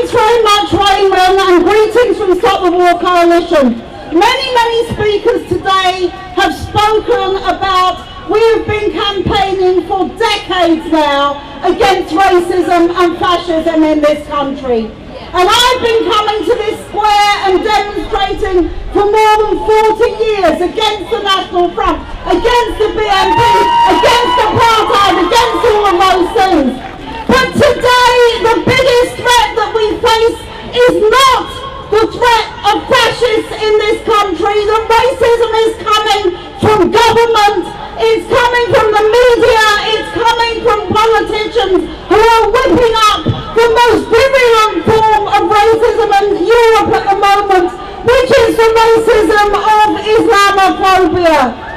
Thanks very much, Raymond, and greetings from Stop the War Coalition. Many speakers today have spoken about we've been campaigning for decades now against racism and fascism in this country. And I've been coming to this square and demonstrating for more than 40 years against the National Front, against the BNP, against apartheid, against all of those things. But today, the biggest threat that we face is not the threat of fascists in this country. The racism is coming from government, it's coming from the media, it's coming from politicians who are whipping up the most virulent form of racism in Europe at the moment, which is the racism of Islamophobia.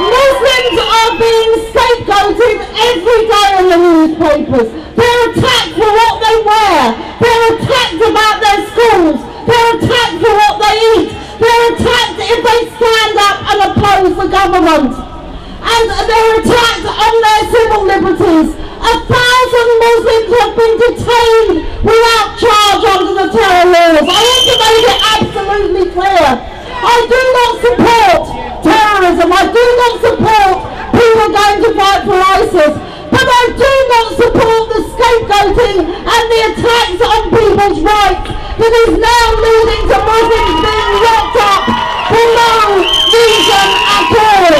Muslims are being scapegoated every day in the newspapers. They're attacked for what they wear. They're attacked about their schools. They're attacked for what they eat. They're attacked if they stand up and oppose the government. And they're attacked on their civil liberties. 1,000 Muslims have been detained without charge under the terror laws. I want to make it absolutely clear. I do not support terrorism. I do not support people going to fight for ISIS. But I do not support the scapegoating and the attacks on people's rights that is now leading to Muslims being locked up for no reason at all.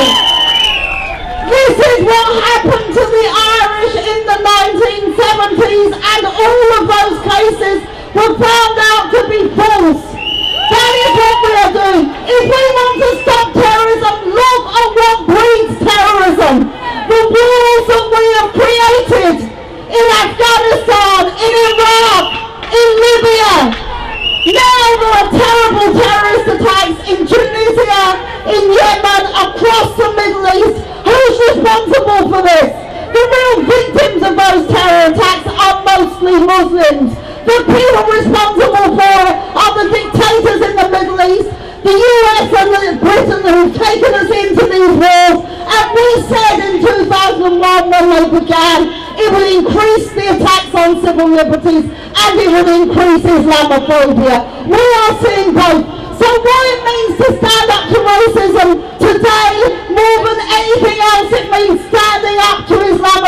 This is what happened to the Irish in the 1970s, and all of those cases were found out to be false. That is what we are doing. If we want to stop terrorism, look at what breeds terrorism. The wars that we have created in Afghanistan, in Iraq, in Libya. Now there are terrible terrorist attacks in Tunisia, in Yemen, across the Middle East. Who's responsible for this? The real victims of those terror attacks are mostly Muslims. The people responsible for it are the dictators in the Middle East, the US and Britain who've taken us into these wars. And we said in 2001 when they began, it would increase the attacks on civil liberties and it would increase Islamophobia. We are seeing both. So what it means to stand up to racism today, more than anything else, it means standing up to Islam.